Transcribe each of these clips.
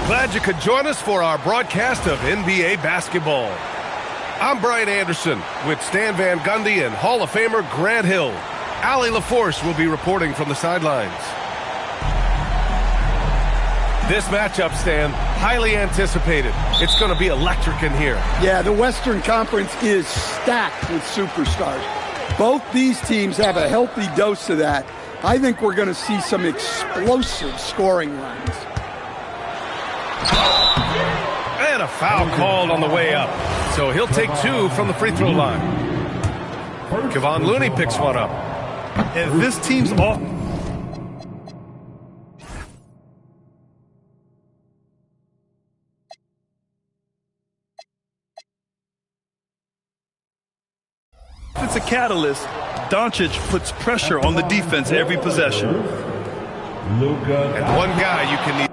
Glad you could join us for our broadcast of NBA basketball. I'm Brian Anderson with Stan Van Gundy and Hall of Famer Grant Hill. Allie LaForce will be reporting from the sidelines. This matchup, Stan, highly anticipated. It's going to be electric in here. Yeah, the Western Conference is stacked with superstars. Both these teams have a healthy dose of that. I think we're going to see some explosive scoring runs. And a foul called on the way up. So he'll take two from the free throw line. Kevon Looney picks one up. And this team's off. It's a catalyst. Doncic puts pressure on the defense every possession. And one guy you can need.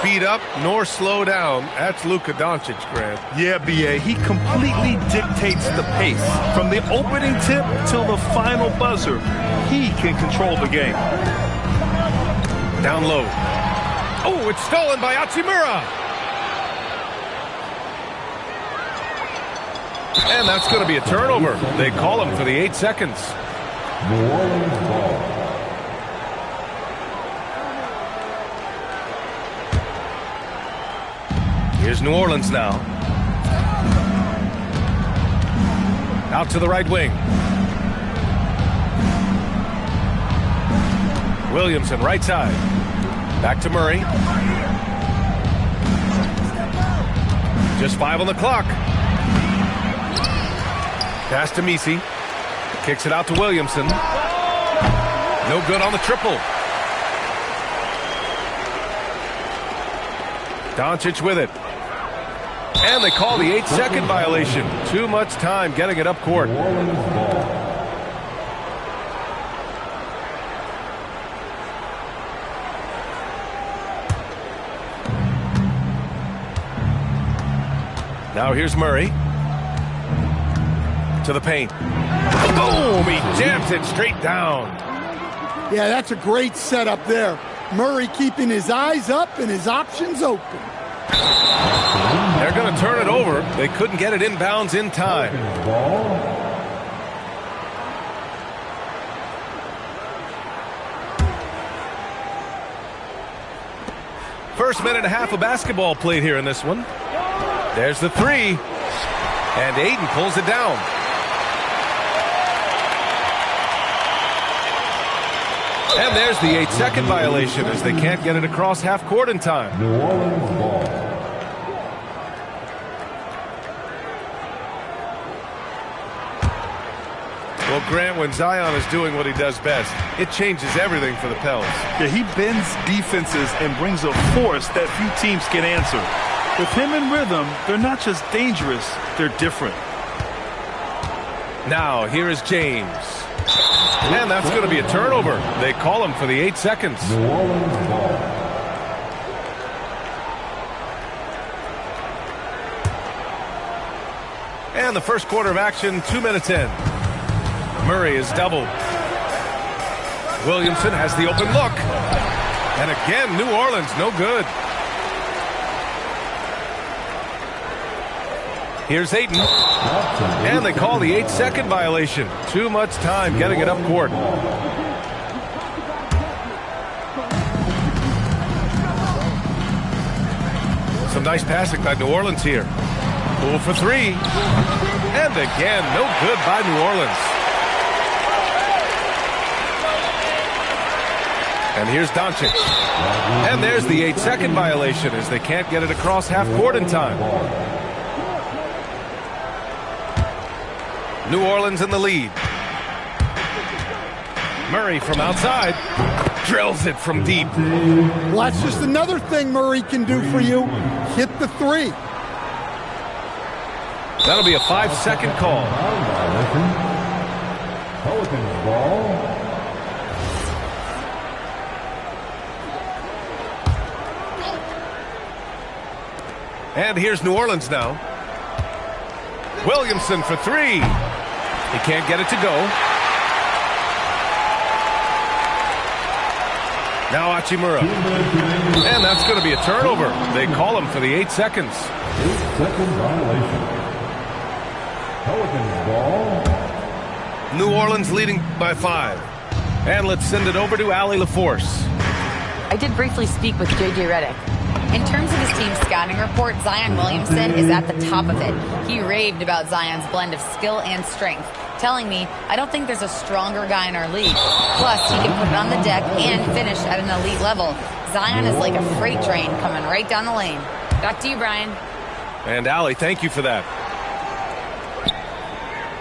Speed up nor slow down. That's Luka Doncic, Grant. Yeah, B.A. He completely dictates the pace. From the opening tip till the final buzzer, he can control the game. Down low. Oh, it's stolen by Hachimura. And that's going to be a turnover. They call him for the 8 seconds. New Orleans ball. Here's New Orleans now. Out to the right wing. Williamson, right side. Back to Murray. Just 5 on the clock. Pass to Messi. Kicks it out to Williamson. No good on the triple. Doncic with it. And they call the 8-second violation. Too much time getting it up court. Now here's Murray. To the paint. Boom! He jams it straight down. Yeah, that's a great setup there. Murray keeping his eyes up and his options open. They're going to turn it over. They couldn't get it inbounds in time. First minute and a half of basketball played here in this one. There's the three. And Aiden pulls it down. And there's the 8-second violation as they can't get it across half court in time. New Orleans ball. Well, Grant, when Zion is doing what he does best, it changes everything for the Pels. Yeah, he bends defenses and brings a force that few teams can answer. With him in rhythm, they're not just dangerous, they're different. Now, here is James. And that's going to be a turnover. They call him for the 8 seconds. New Orleans ball. And the first quarter of action, 2 minutes in. Murray is doubled. Williamson has the open look. And again, New Orleans, no good. Here's Ayton. And they call the 8-second violation. Too much time getting it up court. Some nice passing by New Orleans here. Poole for three. And again, no good by New Orleans. And here's Doncic. And there's the 8-second violation as they can't get it across half court in time. New Orleans in the lead. Murray from outside. Drills it from deep. Well, that's just another thing Murray can do for you. Hit the three. That'll be a 5-second call. Pelicans ball. And here's New Orleans now. Williamson for three. He can't get it to go. Now Hachimura. And that's going to be a turnover. They call him for the 8 seconds. 8-second violation. Pelicans ball. New Orleans leading by 5. And let's send it over to Allie LaForce. I did briefly speak with J.J. Redick. In terms of his team's scouting report, Zion Williamson is at the top of it. He raved about Zion's blend of skill and strength, telling me, I don't think there's a stronger guy in our league. Plus, he can put it on the deck and finish at an elite level. Zion is like a freight train coming right down the lane. Back to you, Brian. And Allie, thank you for that.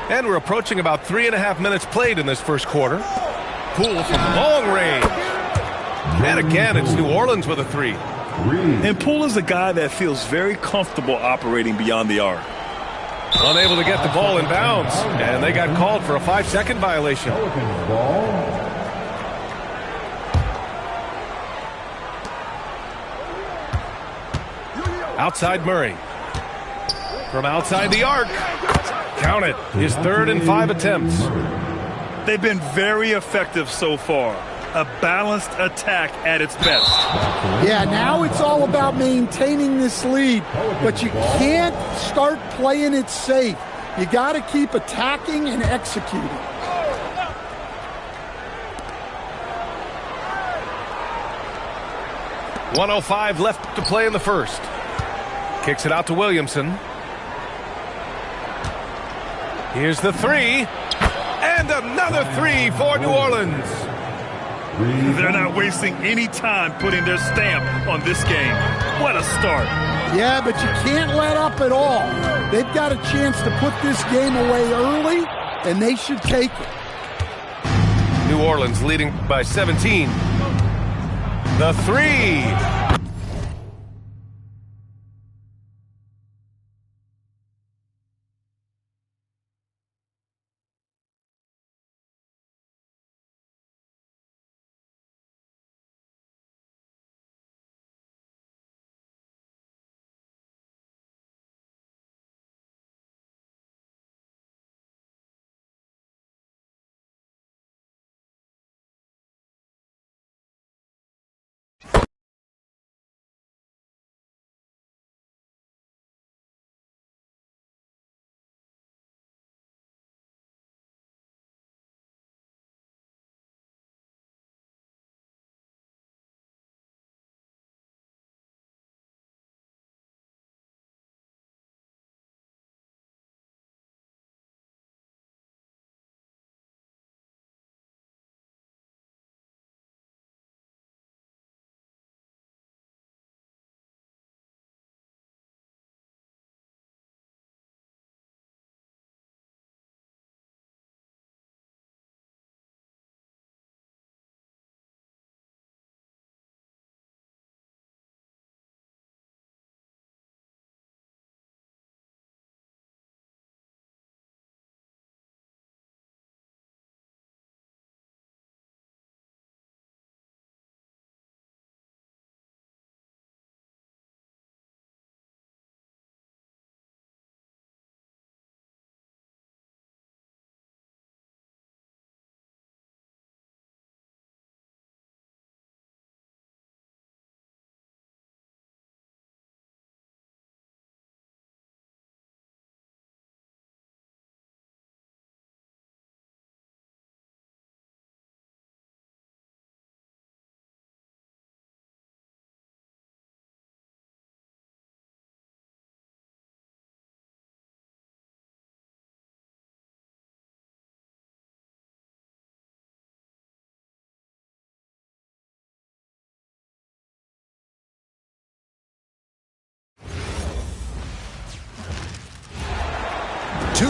And we're approaching about 3.5 minutes played in this first quarter. Poole from long range. And again, it's New Orleans with a three. And Poole is a guy that feels very comfortable operating beyond the arc. Unable to get the ball in bounds. And they got called for a 5-second violation. Pelicans ball. Outside Murray. From outside the arc. Count it. His 3rd and 5 attempts. They've been very effective so far. A balanced attack at its best. Yeah, now it's all about maintaining this lead, but you can't start playing it safe. You got to keep attacking and executing. .105 left to play in the first. Kicks it out to Williamson. Here's the three. And another three for New Orleans. They're not wasting any time putting their stamp on this game. What a start. Yeah, but you can't let up at all. They've got a chance to put this game away early, and they should take it. New Orleans leading by 17. The three.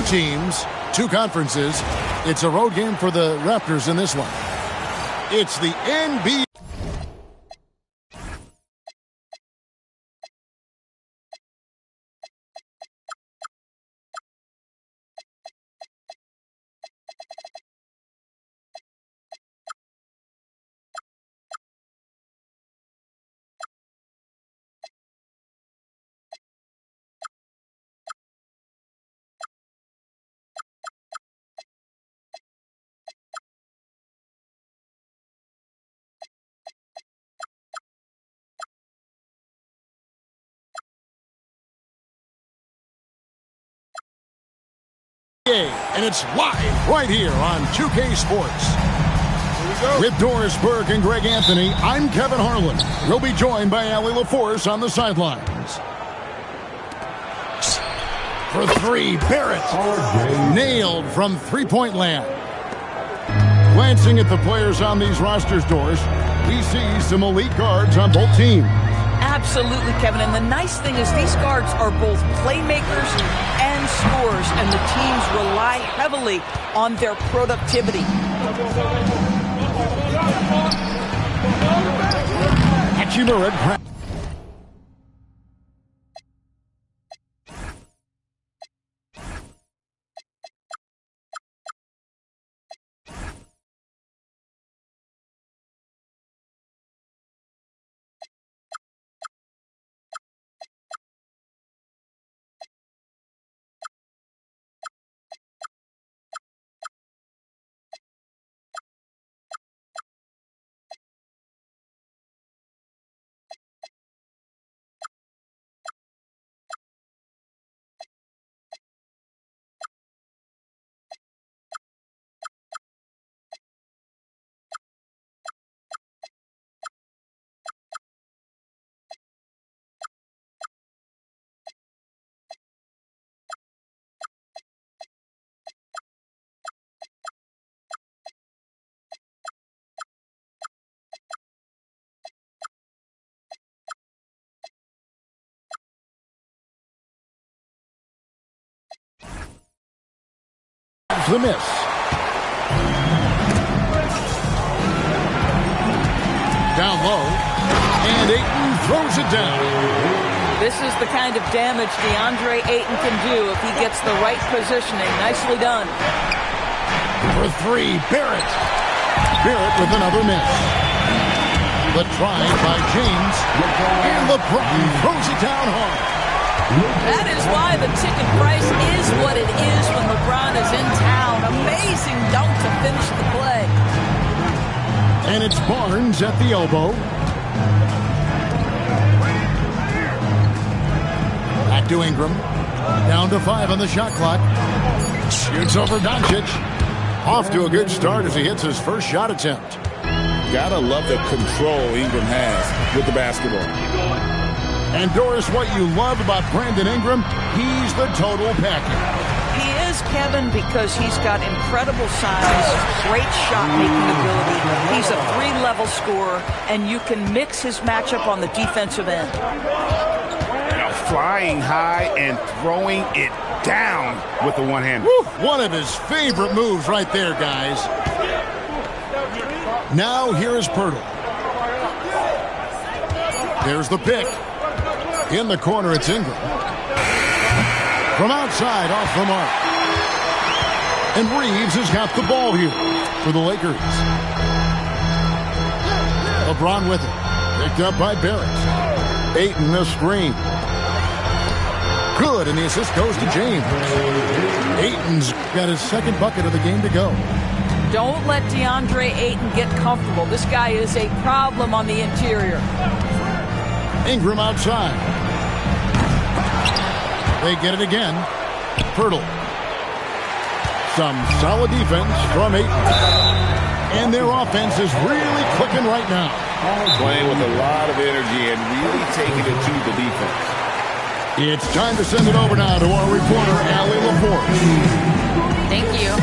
teams, 2 conferences. It's a road game for the Raptors in this one. It's the NBA. And it's live right here on 2K Sports. With Doris Burke and Greg Anthony, I'm Kevin Harlan. We'll be joined by Allie LaForce on the sidelines. For 3, Barrett. Nailed from three-point land. Glancing at the players on these rosters, Doris, we see some elite guards on both teams. Absolutely, Kevin. And the nice thing is these guards are both playmakers and scorers, and the teams rely heavily on their productivity. Hachimura. The miss. Down low, and Ayton throws it down. This is the kind of damage DeAndre Ayton can do if he gets the right positioning. Nicely done. For 3, Barrett. Barrett with another miss. The try by James, and LeBron throws it down hard. That is why the ticket price is what it is when LeBron is in town. Amazing dunk to finish the play. And it's Barnes at the elbow. Back to Ingram. Down to 5 on the shot clock. Shoots over Doncic. Off to a good start as he hits his first shot attempt. Gotta love the control Ingram has with the basketball. And Doris, what you love about Brandon Ingram, he's the total package. He is, Kevin, because he's got incredible size, great shot-making ability. He's a 3-level scorer, and you can mix his matchup on the defensive end. Flying high and throwing it down with the one-hander. One of his favorite moves right there, guys. Now here is Pirtle. There's the pick. In the corner, it's Ingram. From outside, off the mark. And Reeves has got the ball here for the Lakers. LeBron with it. Picked up by Barrett. Ayton, the screen. Good, and the assist goes to James. Ayton's got his second bucket of the game to go. Don't let DeAndre Ayton get comfortable. This guy is a problem on the interior. Ingram outside. They get it again. Pirtle. Some solid defense from Ayton. And their offense is really clicking right now. Playing with a lot of energy and really taking it to the defense. It's time to send it over now to our reporter, Allie LaForce. Thank you.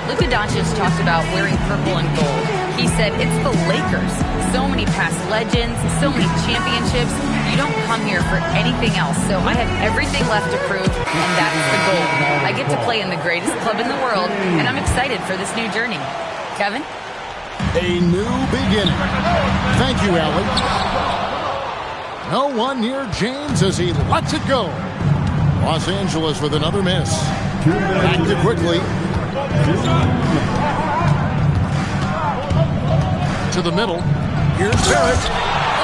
Luka Doncic talked about wearing purple and gold. He said, it's the Lakers. So many past legends, so many championships. You don't come here for anything else. So I have everything left to prove, and that's the goal. I get to play in the greatest club in the world, and I'm excited for this new journey. Kevin? A new beginning. Thank you, Allie. No one near James as he lets it go. Los Angeles with another miss. Back to quickly. To the middle. Here's Barrett.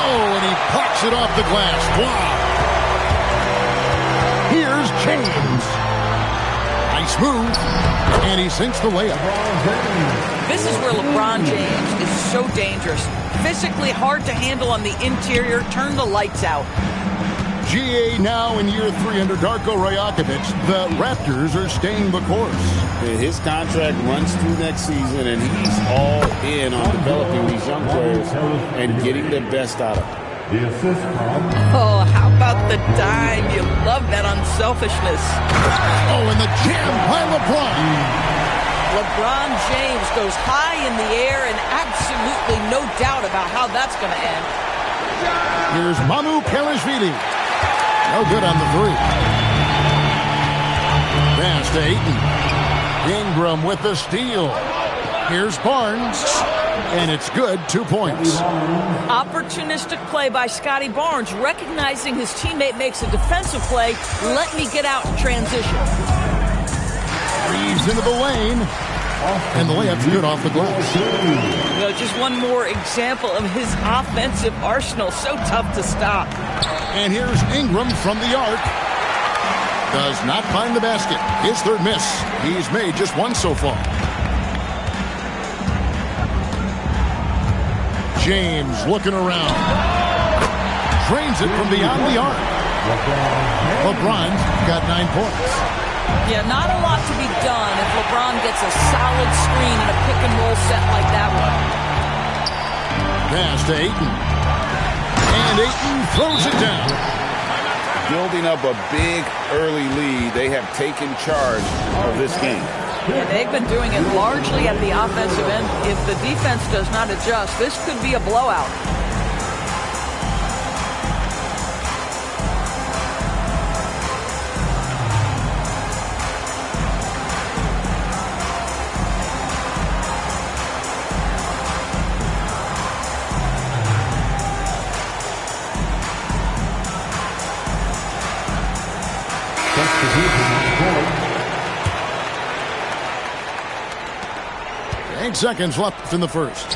Oh, and he pops it off the glass. Wow. Here's James. Nice move. And he sinks the layup. This is where LeBron James is so dangerous. Physically hard to handle on the interior. Turn the lights out. GA now in year 3 under Darko Rajakovic. The Raptors are staying the course. His contract runs through next season, and he's all in on developing these young players and getting the best out of them. The assist from Oh, how about the dime? You love that unselfishness. Oh, and the jam by LeBron. LeBron James goes high in the air and absolutely no doubt about how that's going to end. Here's Mamu Kelishvili. No good on the three. Pass to Ayton. Ingram with the steal. Here's Barnes. And it's good, 2 points. Opportunistic play by Scotty Barnes, recognizing his teammate makes a defensive play. Let me get out in transition. Reeves into the lane. And the layup's good off the glass. You know, just one more example of his offensive arsenal. So tough to stop. And here's Ingram from the arc. Does not find the basket. His third miss. He's made just one so far. James looking around. Drains it from beyond the arc. LeBron's got 9 points. Yeah, not a lot to be done if LeBron gets a solid screen in a pick-and-roll set like that one. Pass to Ayton. And Ayton throws it down. Building up a big early lead, they have taken charge of this game. Yeah, they've been doing it largely at the offensive end. If the defense does not adjust, this could be a blowout. Seconds left in the first.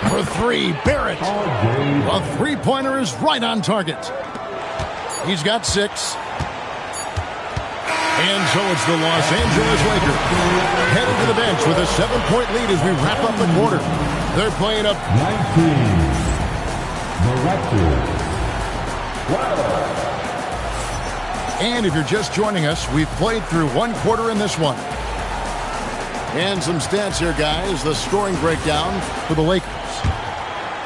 For three, Barrett. A three-pointer is right on target. He's got 6. And so it's the Los Angeles Lakers headed to the bench with a 7-point lead as we wrap up the quarter. They're playing up 19. The Raptors. And if you're just joining us, we've played through one quarter in this one. And some stats here, guys. The scoring breakdown for the Lakers.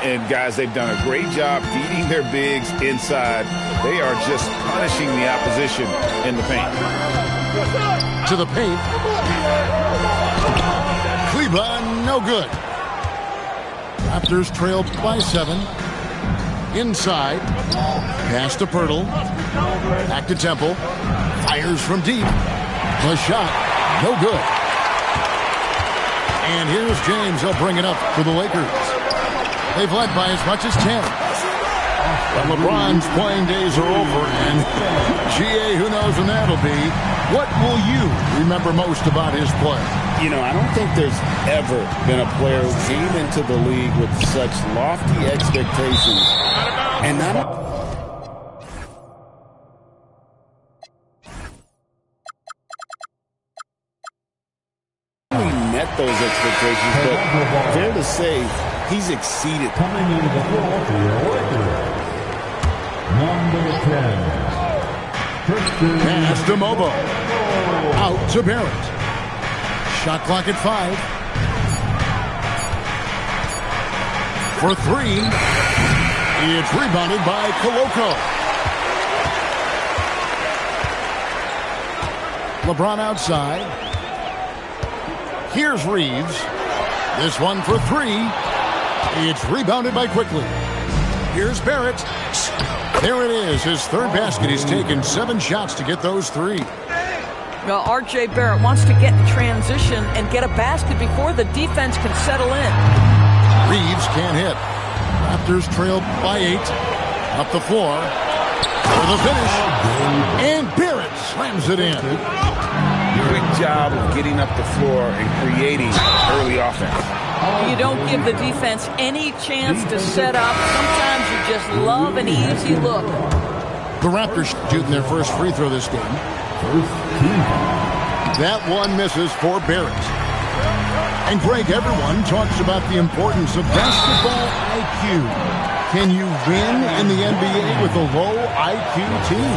And, guys, they've done a great job feeding their bigs inside. They are just punishing the opposition in the paint. To the paint. Kleba, no good. Raptors trailed by 7. Inside. Pass to Pirtle. Back to Temple. Fires from deep. The shot, no good. And here's James. He'll bring it up for the Lakers. They've led by as much as 10. But LeBron's playing days are over, and GA, who knows when that'll be. What will you remember most about his play? You know, I don't think there's ever been a player who came into the league with such lofty expectations. And not met those expectations, but fair to say, he's exceeded. Coming into the floor for your Lakers. Number 10. Pass to Mobo. Out to Barrett. Shot clock at 5. For 3. It's rebounded by Koloko. LeBron outside. Here's Reeves. This one for three. It's rebounded by Quickly. Here's Barrett. There it is, his third basket. He's taken 7 shots to get those 3. Well, R.J. Barrett wants to get in transition and get a basket before the defense can settle in. Reeves can't hit. Raptors trail by 8. Up the floor for the finish. And Barrett slams it in. Quick job of getting up the floor and creating early offense. You don't give the defense any chance to set up. Sometimes you just love an easy look. The Raptors shooting their first free throw this game. That one misses for Barrett. And Greg, everyone talks about the importance of basketball IQ. Can you win in the NBA with a low IQ team?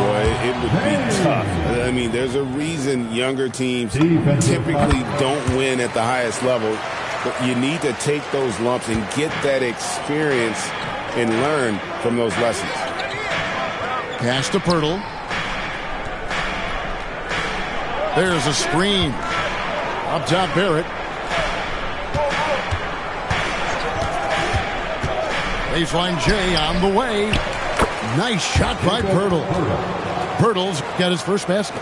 Boy, it would be tough. I mean, there's a reason younger teams typically don't win at the highest level. But you need to take those lumps and get that experience and learn from those lessons. Pass to Pirtle. There's a screen. Up top, Barrett. Baseline J on the way. Nice shot by Pirtle. Pirtle's got his first basket.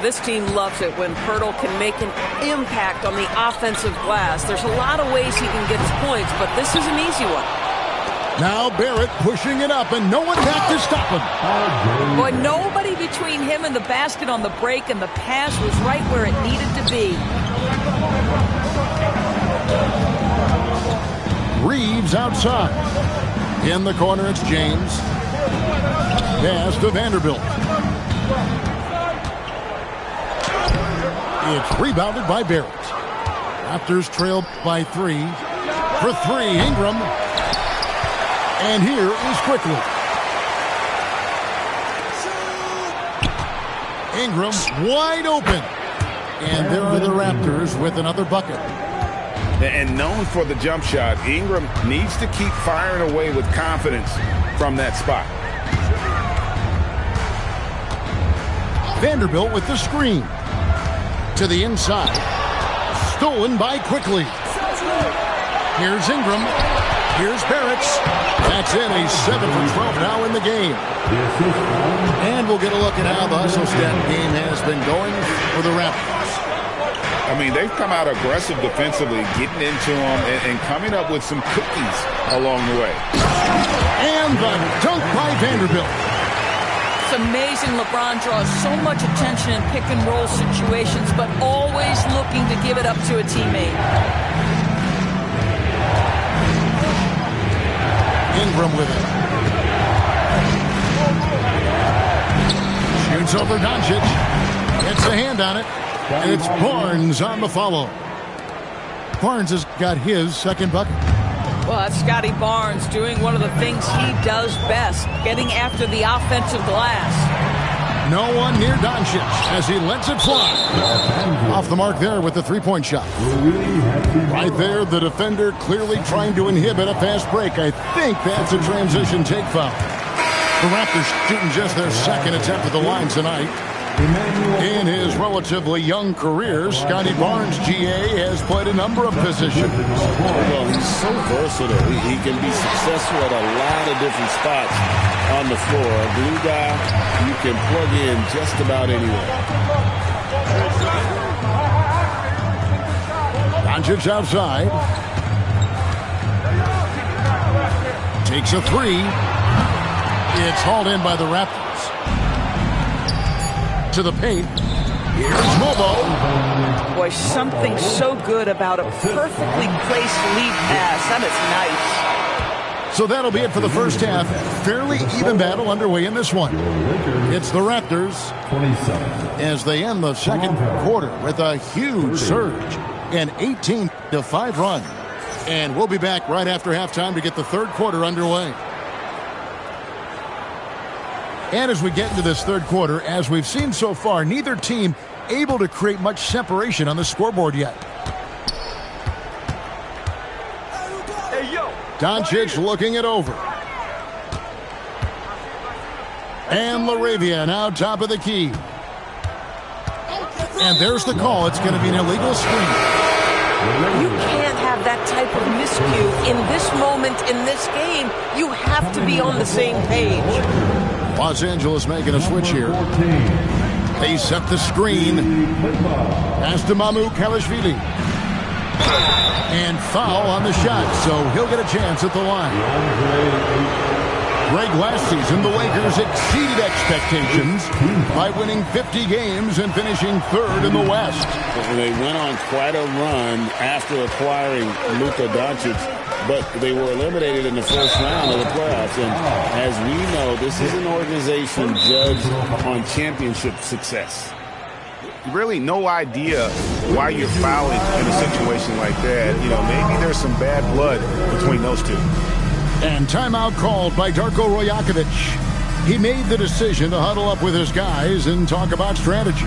This team loves it when Pirtle can make an impact on the offensive glass. There's a lot of ways he can get his points, but this is an easy one. Now Barrett pushing it up, and no one back to stop him. Boy, nobody between him and the basket on the break, and the pass was right where it needed to be. Reeves outside. In the corner, it's James. Pass to Vanderbilt. It's rebounded by Barrett. Raptors trail by 3. For 3, Ingram. And here is Quickly. Ingram wide open. And there are the Raptors with another bucket. And known for the jump shot, Ingram needs to keep firing away with confidence from that spot. Vanderbilt with the screen. To the inside. Stolen by Quickly. Here's Ingram. Here's Barrett. That's in. He's 7 for 12 now in the game. And we'll get a look at how the hustle stat game has been going for the Raptors. I mean, they've come out aggressive defensively, getting into them and coming up with some cookies along the way. And the dunk by Vanderbilt. It's amazing LeBron draws so much attention in pick-and-roll situations, but always looking to give it up to a teammate. Ingram with it. Shoots over Doncic. Gets a hand on it. And it's Barnes on the follow. Barnes has got his second bucket. Well, that's Scotty Barnes doing one of the things he does best, getting after the offensive glass. No one near Doncic as he lets it fly. Off the mark there with the three-point shot. Right there, the defender clearly trying to inhibit a fast break. I think that's a transition take foul. The Raptors shooting just their second attempt at the line tonight. In his relatively young career, Scotty Barnes, GA, has played a number of positions. Well, he's so versatile. He can be successful at a lot of different spots on the floor. A glue guy, you can plug in just about anywhere. Doncic outside. Takes a 3. It's hauled in by the Raptors. To the paint. Here's Mobo. Boy, something so good about a perfectly placed lead pass. That is nice. So that'll be it for the first half. Fairly even battle underway in this one. It's the Raptors as they end the second quarter with a huge surge. An 18-5 run. And we'll be back right after halftime to get the third quarter underway. And as we get into this third quarter, as we've seen so far, neither team able to create much separation on the scoreboard yet. Doncic looking it over. And LaRavia now top of the key. And there's the call. It's going to be an illegal screen. You can't have that type of miscue in this moment in this game. You have to be on the same page. Los Angeles making a switch here. They set the screen. Pass to Mamu Kalashvili. And foul on the shot, so he'll get a chance at the line. Greg, last season, the Lakers exceeded expectations by winning 50 games and finishing third in the West. They went on quite a run after acquiring Luka Doncic, but they were eliminated in the first round of the playoffs. And as we know, this is an organization judged on championship success. Really no idea why you're fouling in a situation like that. You know, maybe there's some bad blood between those two. And timeout called by Darko Rajakovic. He made the decision to huddle up with his guys and talk about strategy.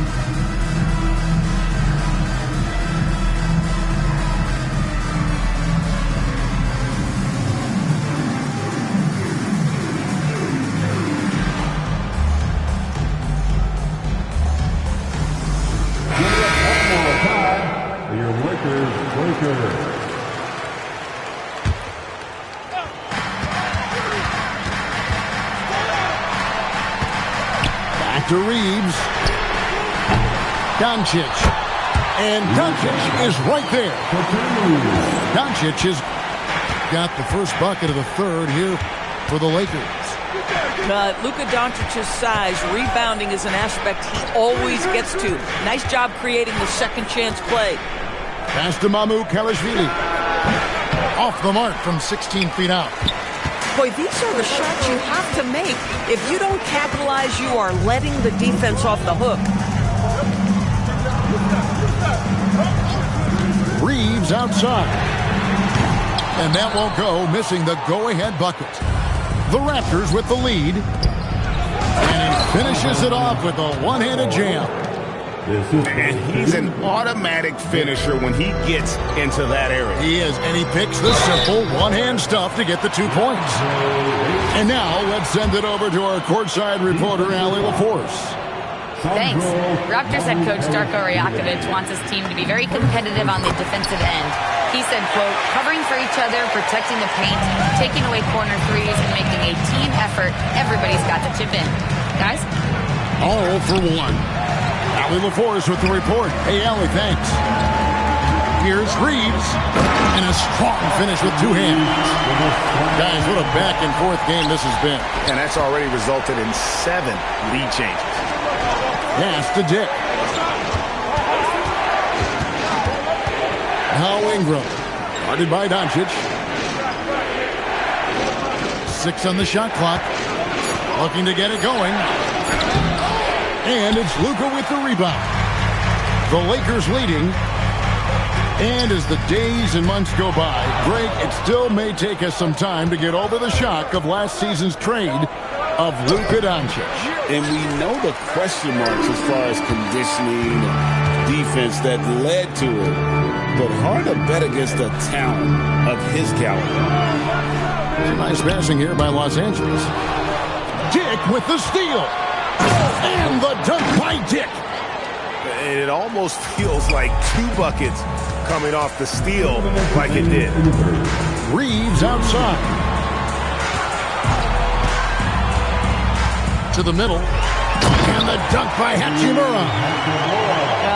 To Reeves. Doncic. And Doncic is right there. Doncic has got the first bucket of the third here for the Lakers. Luka Doncic's size, rebounding is an aspect he always gets to. Nice job creating the second chance play. Pass to Mamu Kalashvili. Off the mark from 16 feet out. Boy, these are the shots you have to make. If you don't capitalize, you are letting the defense off the hook. Reeves outside. And that won't go, missing the go-ahead bucket. The Raptors with the lead. And he finishes it off with a one-handed jam. And he's an automatic finisher when he gets into that area. He is, and he picks the simple one-hand stuff to get the 2 points. And now let's send it over to our courtside reporter, Allie LaForce. Thanks. Raptors head coach Darko Rajakovic wants his team to be very competitive on the defensive end. He said, quote, covering for each other, protecting the paint, taking away corner threes, and making a team effort. Everybody's got to chip in. Guys? All for one. Allie LaForce with the report. Hey, Allie, thanks. Here's Reeves. And a strong finish with two hands. Guys, what a back-and-forth game this has been. And that's already resulted in 7 lead changes. Pass to Dick. Now Ingram. Guarded by Doncic. 6 on the shot clock. Looking to get it going. And it's Luka with the rebound. The Lakers leading. And as the days and months go by, Greg, it still may take us some time to get over the shock of last season's trade of Luka Doncic. And we know the question marks as far as conditioning and defense that led to it. But hard to bet against the talent of his caliber. Nice passing here by Los Angeles. Dick with the steal. And the dunk by Dick. And it almost feels like 2 buckets coming off the steal like it did. Reeves outside. To the middle. And the dunk by Hachimura.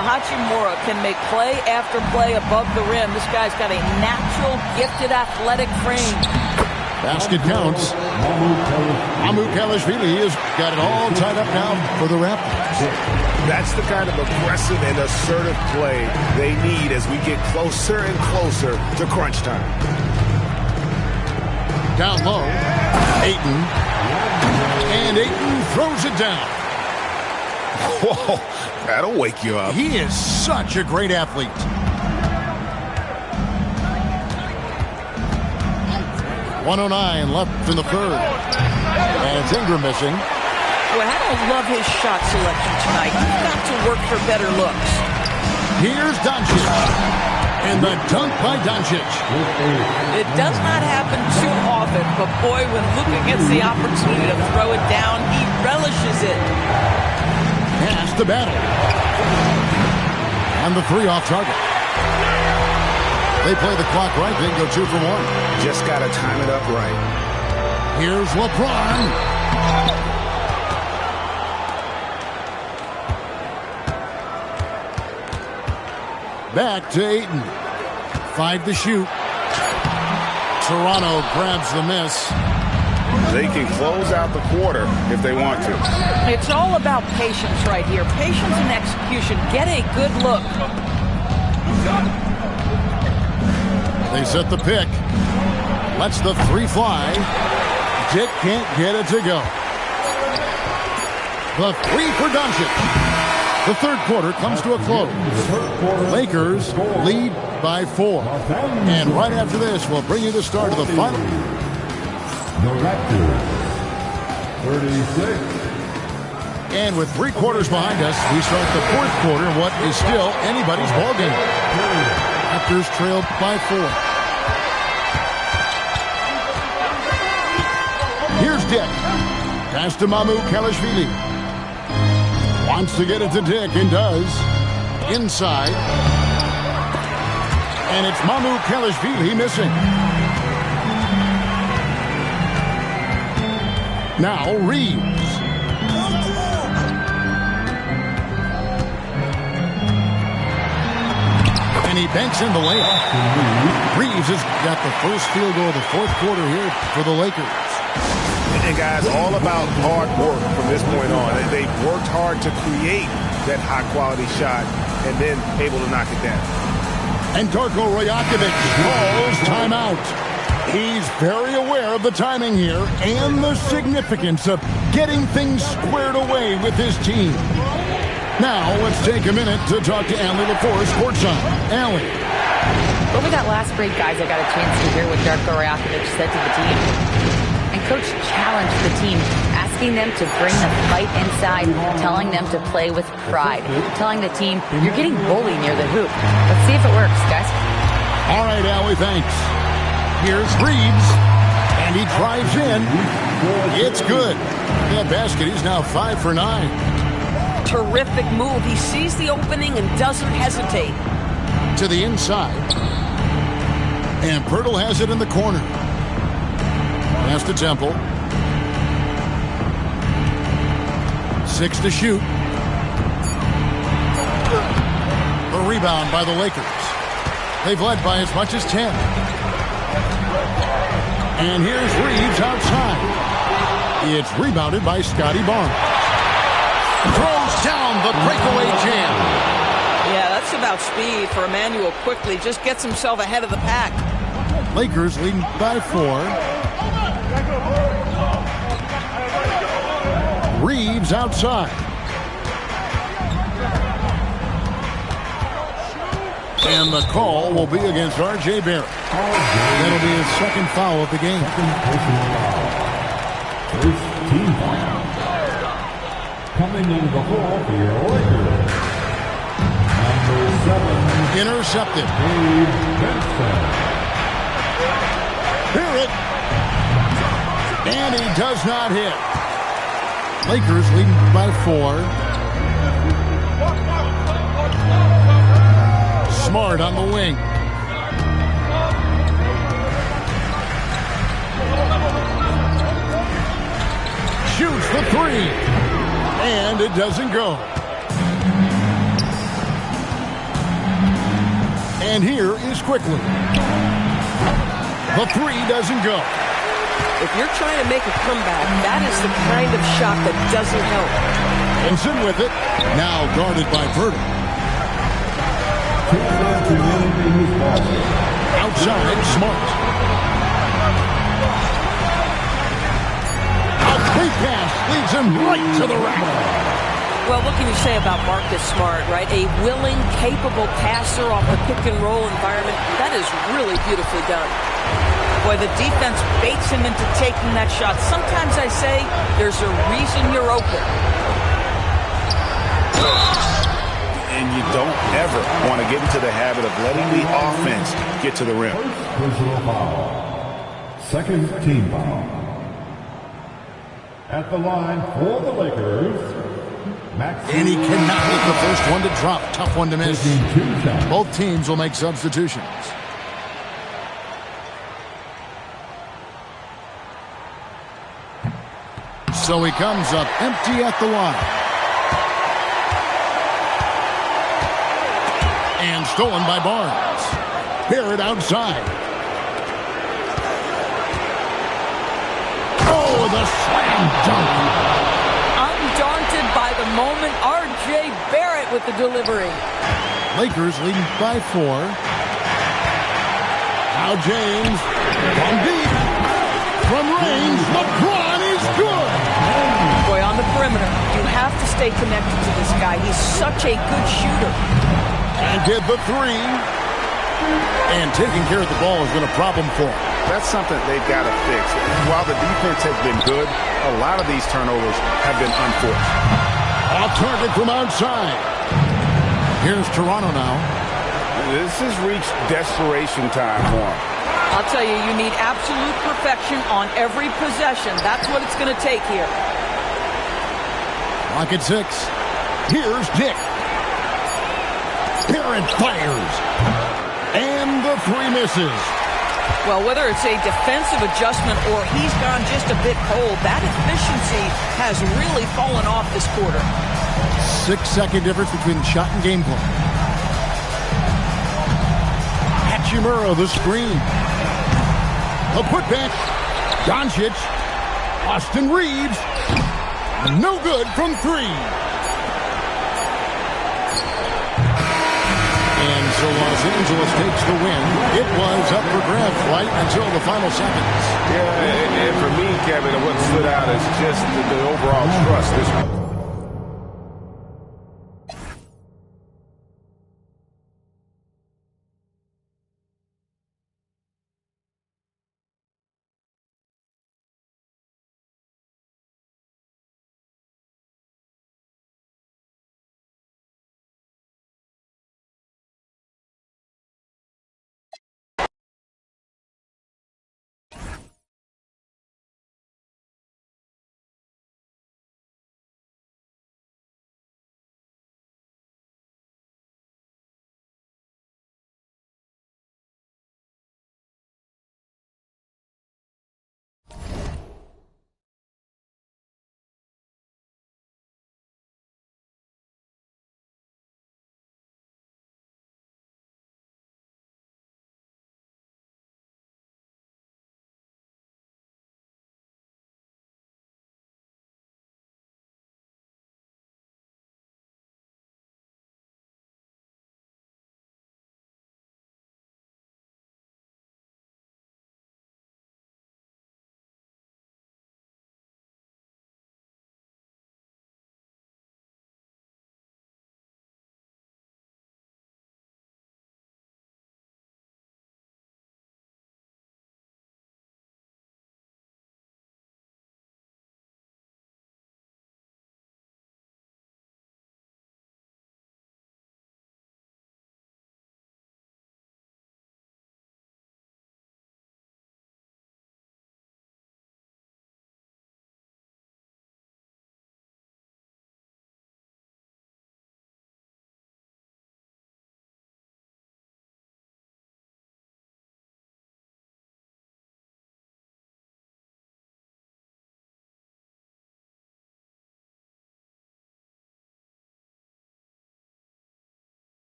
Hachimura can make play after play above the rim. This guy's got a natural, gifted, athletic frame. Basket counts. Mamu Kalashvili has got it all tied up now for the Raptors. That's the kind of aggressive and assertive play they need as we get closer and closer to crunch time. Down low. Ayton. And Ayton throws it down. Whoa, that'll wake you up. He is such a great athlete. .109 left in the third. And it's Ingram missing. Well, I don't love his shot selection tonight. He's got to work for better looks. Here's Doncic. And the dunk by Doncic. It does not happen too often, but boy, when Luka gets the opportunity to throw it down, he relishes it. Pass to Battle. And the 3 off target. They play the clock right. They go 2 for 1. Just got to time it up right. Here's LeBron. Back to Ayton. 5 to shoot. Toronto grabs the miss. They can close out the quarter if they want to. It's all about patience right here. Patience and execution. Get a good look. They set the pick. Lets the 3 fly. Dick can't get it to go. The 3 for Doncic. The third quarter comes to a close. Lakers lead by 4. And right after this, we'll bring you the start of the final. The Raptors, 36. And with 3 quarters behind us, we start the fourth quarter in what is still anybody's ballgame. Raptors trailed by 4. Here's Dick. Pass to Mamu Kalashvili. Wants to get it to Dick and does. Inside. And it's Mamu Kalashvili missing. Now Reeves. And he banks in the layup. Reeves has got the first field goal of the fourth quarter here for the Lakers. And guys, all about hard work from this point on. They've worked hard to create that high-quality shot and then able to knock it down. And Darko Rajakovic calls timeout. He's very aware of the timing here and the significance of getting things squared away with his team. Now, let's take a minute to talk to Allie LaForce, courtside. Allie. Over that last break, guys, I got a chance to hear what Darko Rajakovic said to the team. And Coach challenged the team, asking them to bring the fight inside, telling them to play with pride, telling the team, you're getting bullied near the hoop. Let's see if it works, guys. All right, Allie, thanks. Here's Reeves, and he drives in. It's good. That basket, he's now 5 for 9. Terrific move. He sees the opening and doesn't hesitate. To the inside. And Pirtle has it in the corner. Pass to Temple. 6 to shoot. The rebound by the Lakers. They've led by as much as 10. And here's Reeves outside. It's rebounded by Scotty Barnes. Throws down the breakaway jam. Yeah, that's about speed for Emmanuel quickly. Just gets himself ahead of the pack. Lakers leading by 4. Reeves outside. And the call will be against R.J. Barrett. That'll be his second foul of the game. First team foul. Coming into the hole for your Lakers. Number 7. Intercepted. Hear it. And he does not hit. Lakers leading by 4. Smart on the wing. Shoots the 3. And it doesn't go. And here is Quickly. The 3 doesn't go. If you're trying to make a comeback, that is the kind of shot that doesn't help. Benson with it. Now guarded by Virgil. Outside, Smart. A quick pass leads him right to the rack. Well, what can you say about Marcus Smart, right? A willing, capable passer off the pick-and-roll environment. That is really beautifully done. Boy, the defense baits him into taking that shot. Sometimes I say there's a reason you're open. And you don't ever want to get into the habit of letting the offense get to the rim. Personal foul. Second team foul. At the line for the Lakers, And he cannot hit the first one to drop. Tough one to miss. Both teams will make substitutions. So he comes up empty at the line. And stolen by Barnes. Barrett outside. Oh, the slam dunk. Undaunted by the moment, R.J. Barrett with the delivery. Lakers leading by 4. Now James from deep. From range, LeBron is good. Boy, on the perimeter, you have to stay connected to this guy. He's such a good shooter. And did the 3. And taking care of the ball has been a problem for him. That's something they've got to fix. While the defense has been good, a lot of these turnovers have been unforced. Off target from outside. Here's Toronto now. This has reached desperation time for him. I'll tell you, you need absolute perfection on every possession. That's what it's going to take here. Clock at 6. Here's Dick. Barrett fires. And the 3 misses. Well, whether it's a defensive adjustment or he's gone just a bit cold, that efficiency has really fallen off this quarter. 6-second difference between shot and game clock. Hachimura, the screen. A putback. Doncic. Austin Reeves. No good from 3. And so Los Angeles takes the win. It was up for grabs right until the final seconds. Yeah, and for me, Kevin, what stood out is just the overall trust this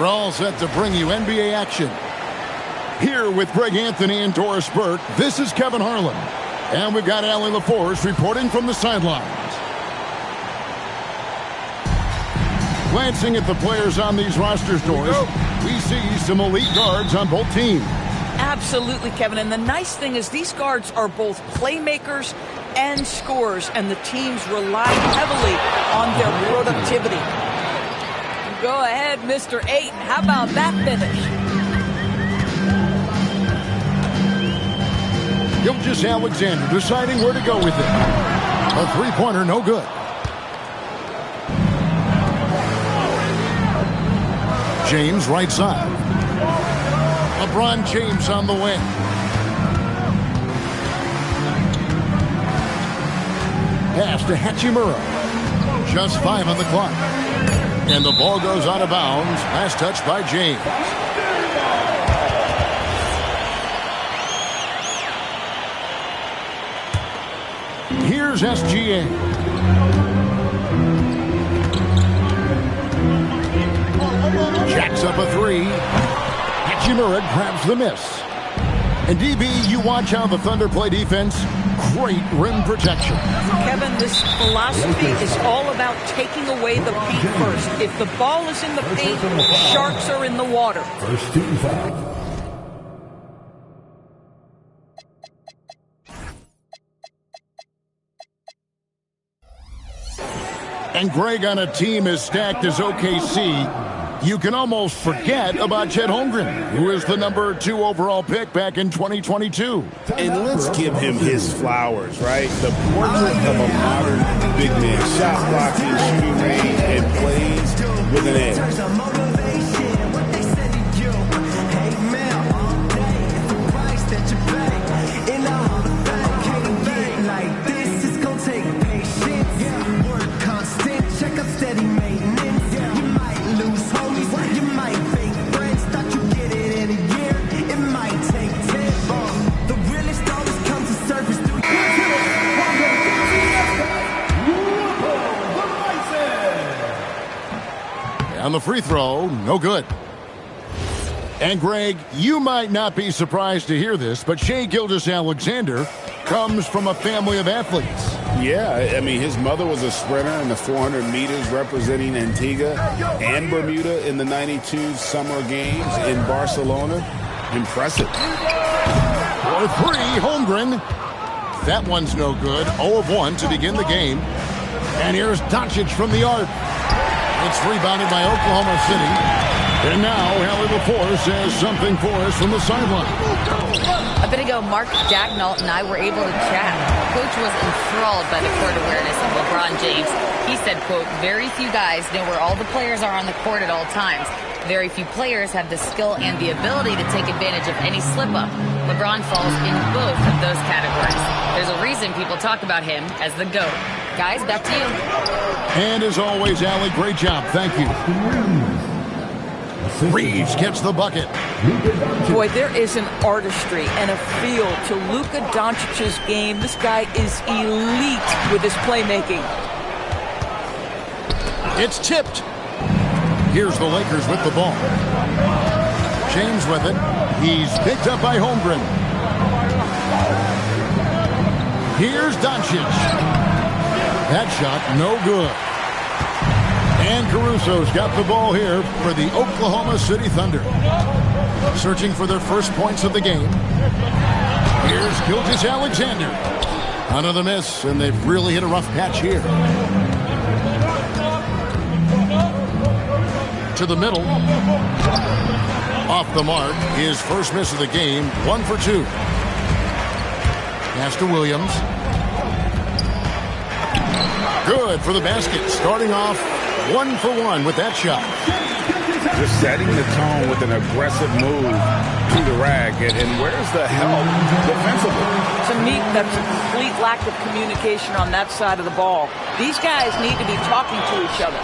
We're all set to bring you NBA action. Here with Greg Anthony and Doris Burke, this is Kevin Harlan. And we've got Allie LaForce reporting from the sidelines. Glancing at the players on these rosters, Doris, we see some elite guards on both teams. Absolutely, Kevin. And the nice thing is these guards are both playmakers and scorers, and the teams rely heavily on their productivity. Go ahead, Mr. Ayton. How about that finish? Gilgeous-Alexander deciding where to go with it. A three-pointer, no good. James right side. LeBron James on the wing. Pass to Hachimura. Just 5 on the clock. And the ball goes out of bounds. Last touch by James. Here's SGA. Jacks up a three. Hachimura grabs the miss. And DB, you watch how the Thunder play defense. Great rim protection. Kevin, this philosophy is all about taking away the paint first. If the ball is in the paint, sharks are in the water. First team foul. And Greg, on a team as stacked as OKC, you can almost forget about Chet Holmgren, who is the number 2 overall pick back in 2022. And let's give him his flowers, right? The portrait of a modern big man. Shot blocking, shooting range, and plays with an edge. On the free throw, no good. And Greg, you might not be surprised to hear this, but Shai Gilgeous-Alexander comes from a family of athletes. Yeah, I mean, his mother was a sprinter in the 400 meters representing Antigua and Bermuda in the 92 Summer Games in Barcelona. Impressive. For 3, Holmgren. That one's no good. 0 of 1 to begin the game. And here's Doncic from the arc. It's rebounded by Oklahoma City. And now, Allie LaForce has something for us from the sideline. A bit ago, Mark Dagnall and I were able to chat. Coach was enthralled by the court awareness of LeBron James. He said, quote, very few guys know where all the players are on the court at all times. Very few players have the skill and the ability to take advantage of any slip-up. LeBron falls in both of those categories. There's a reason people talk about him as the GOAT. Guys, back to you. And as always, Allie, great job. Thank you. Reeves gets the bucket. Boy, there is an artistry and a feel to Luka Doncic's game. This guy is elite with his playmaking. It's tipped. Here's the Lakers with the ball. James with it. He's picked up by Holmgren. Here's Doncic. That shot, no good. And Caruso's got the ball here for the Oklahoma City Thunder. Searching for their first points of the game. Here's Gilgeous-Alexander. Another miss, and they've really hit a rough patch here. To the middle. Off the mark. His first miss of the game. 1 for 2. Pass to Williams. Good for the basket. Starting off 1 for 1 with that shot. Just setting the tone with an aggressive move to the rack. And where's the help defensively? To me, that's a complete lack of communication on that side of the ball. These guys need to be talking to each other.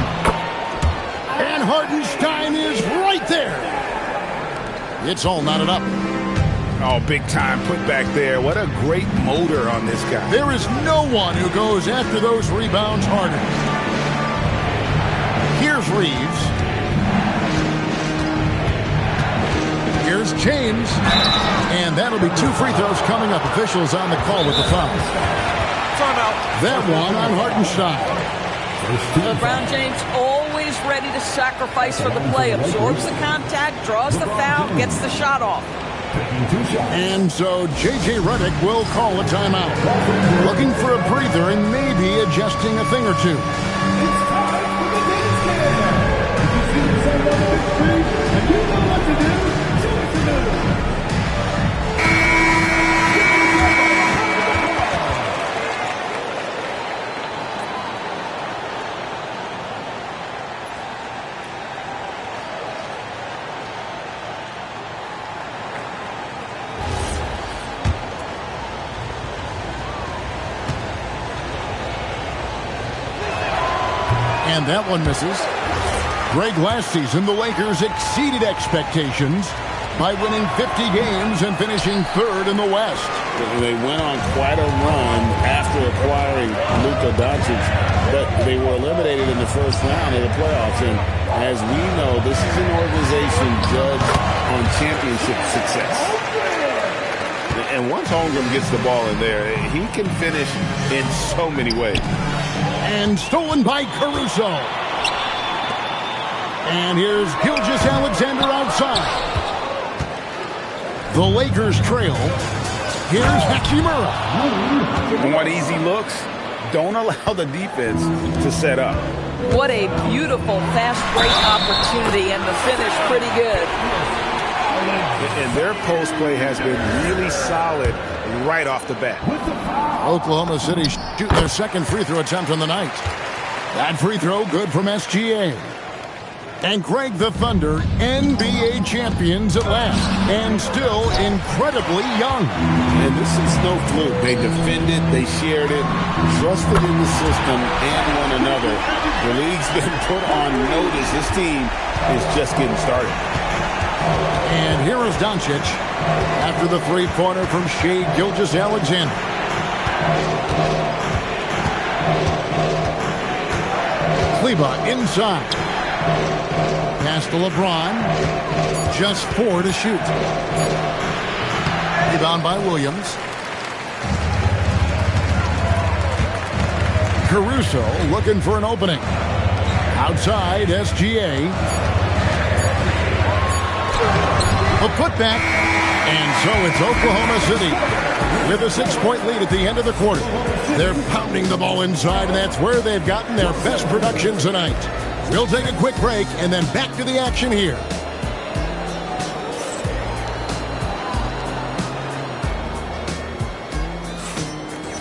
And Hartenstein is right there. It's all knotted up. Oh, big time put back there. What a great motor on this guy. There is no one who goes after those rebounds harder. Here's Reeves. is James. And that'll be 2 free throws coming up. Officials on the call with the foul. That one on Hartenstein. LeBron James always ready to sacrifice for the play. Absorbs the contact, draws the foul, gets the shot off. And so J.J. Redick will call a timeout. Looking for a breather and maybe adjusting a thing or two. And that one misses. Greg, last season, the Lakers exceeded expectations by winning 50 games and finishing 3rd in the West. They went on quite a run after acquiring Luka Doncic, but they were eliminated in the first round of the playoffs. And as we know, this is an organization judged on championship success. And once Holmgren gets the ball in there, he can finish in so many ways. And stolen by Caruso. And here's Gilgeous-Alexander outside. The Lakers trail. Here's Hachimura. You want easy looks? Don't allow the defense to set up. What a beautiful fast break opportunity, and the finish pretty good. And their post play has been really solid right off the bat. Oklahoma City shooting their second free throw attempt on the night. That free throw good from SGA. And Greg, the Thunder, NBA champions at last, and still incredibly young. And this is no fluke. They defended, they shared it, trusted in the system and one another. The league's been put on notice. This team is just getting started. And here is Doncic after the three-pointer from Shai Gilgeous-Alexander. Kleba inside. Pass to LeBron. Just 4 to shoot. Rebound by Williams. Caruso looking for an opening. Outside, SGA. A putback. And so it's Oklahoma City with a 6-point lead at the end of the quarter. They're pounding the ball inside, and that's where they've gotten their best production tonight. We'll take a quick break and then back to the action here.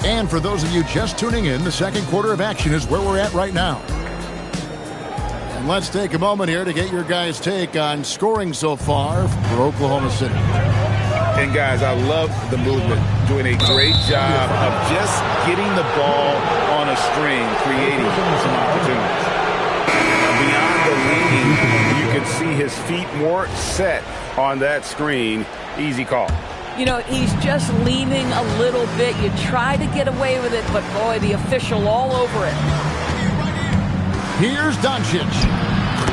And for those of you just tuning in, the second quarter of action is where we're at right now. And let's take a moment here to get your guys' take on scoring so far for Oklahoma City. And guys, I love the movement, doing a great job of just getting the ball on a string, creating some opportunities. Beyond the lead, you can see his feet more set on that screen. Easy call. You know, he's just leaning a little bit. You try to get away with it, but boy, the official all over it. Here's Doncic.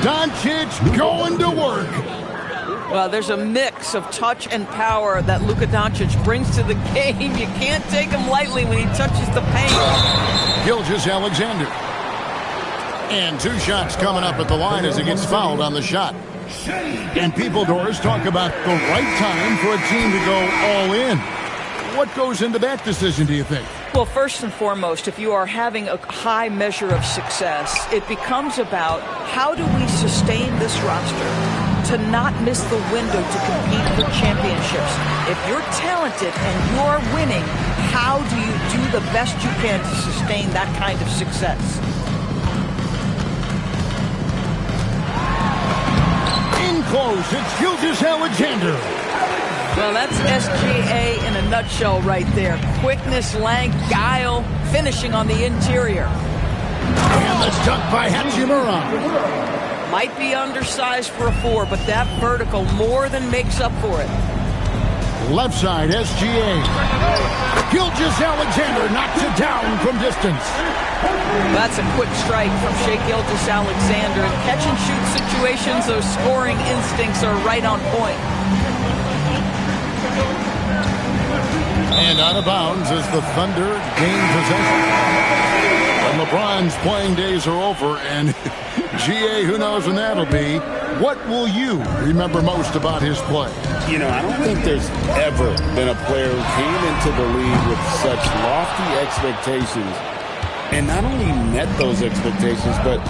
Doncic going to work. Well, there's a mix of touch and power that Luka Doncic brings to the game. You can't take him lightly when he touches the paint. Gilgeous-Alexander. And 2 shots coming up at the line as he gets fouled on the shot. And people, Doris, talk about the right time for a team to go all in. What goes into that decision, do you think? Well, first and foremost, if you are having a high measure of success, it becomes about how do we sustain this roster to not miss the window to compete for championships. If you're talented and you're winning, how do you do the best you can to sustain that kind of success? In close, it's Gilgeous-Alexander. Well, that's SGA in a nutshell right there. Quickness, length, guile, finishing on the interior. And the dunk by Hachimura. Might be undersized for a 4, but that vertical more than makes up for it. Left side, SGA. Gilgeous-Alexander knocks it down from distance. That's a quick strike from Shai Gilgeous-Alexander. In catch-and-shoot situations, those scoring instincts are right on point. And out of bounds as the Thunder gain possession. And LeBron's playing days are over, and GA, who knows when that'll be. What will you remember most about his play? You know, I don't think there's ever been a player who came into the league with such lofty expectations and not only met those expectations, but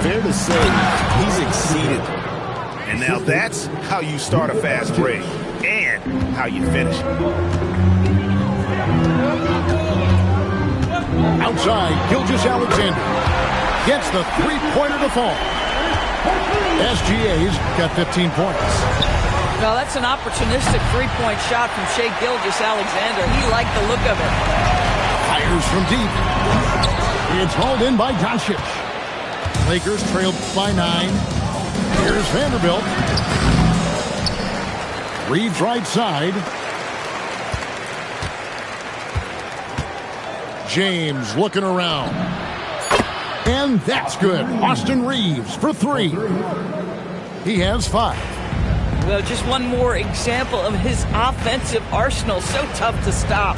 fair to say, he's exceeded them. And now that's how you start a fast break and how you finish it. Outside, Gilgeous-Alexander gets the three-pointer to fall. SGA's got 15 points. Well, that's an opportunistic three-point shot from Shai Gilgeous-Alexander. He liked the look of it. Fires from deep. It's hauled in by Doncic. Lakers trailed by 9. Here's Vanderbilt. Reeves right side. James looking around. And that's good. Austin Reeves for 3. He has 5. Well, just one more example of his offensive arsenal. So tough to stop.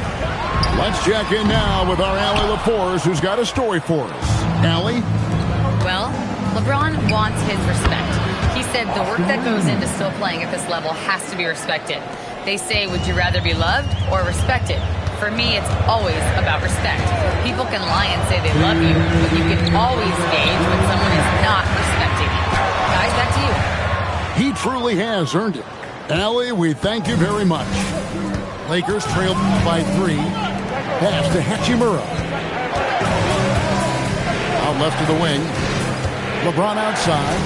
Let's check in now with our Allie LaForce, who's got a story for us. Allie? Well, LeBron wants his respect. He said the work that goes into still playing at this level has to be respected. They say, would you rather be loved or respected? For me, it's always about respect. People can lie and say they love you, but you can always gauge when someone is not respecting you. Guys, back to you. He truly has earned it. Allie, we thank you very much. Lakers trailed by 3. Pass to Hachimura. Out left to the wing. LeBron outside.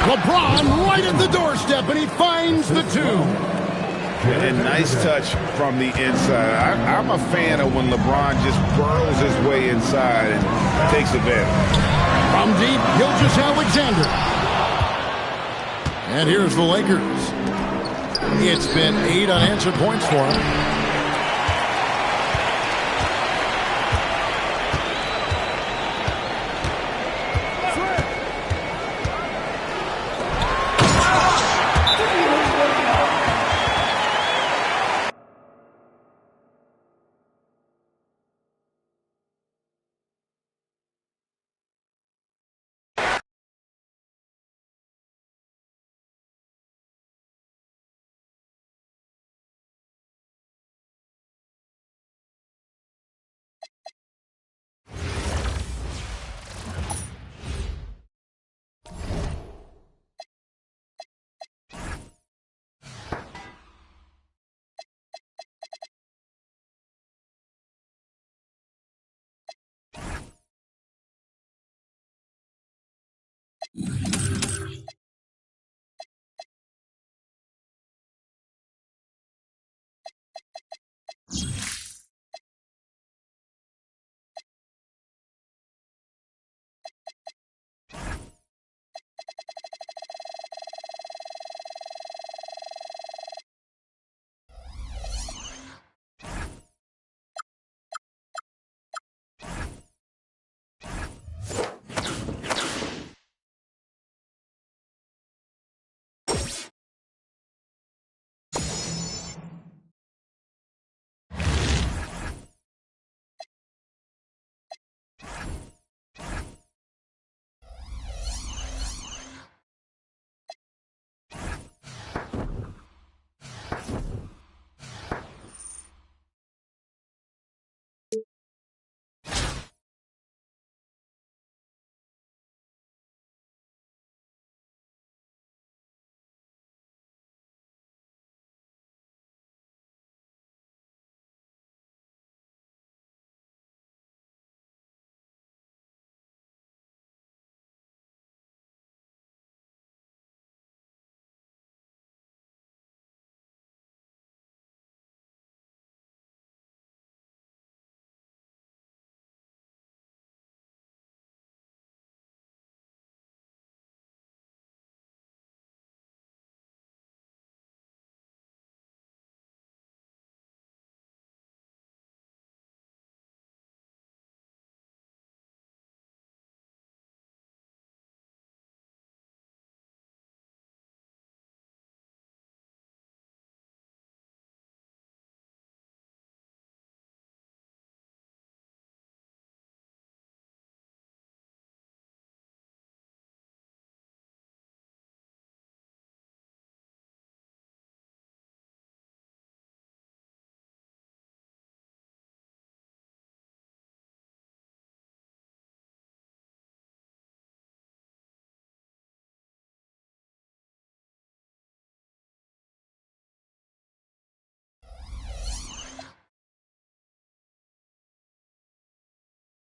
LeBron right at the doorstep, and he finds the 2. And nice touch from the inside. I'm a fan of when LeBron just burrows his way inside and takes advantage. From deep, Gilgeous-Alexander. And here's the Lakers. It's been 8 unanswered points for him.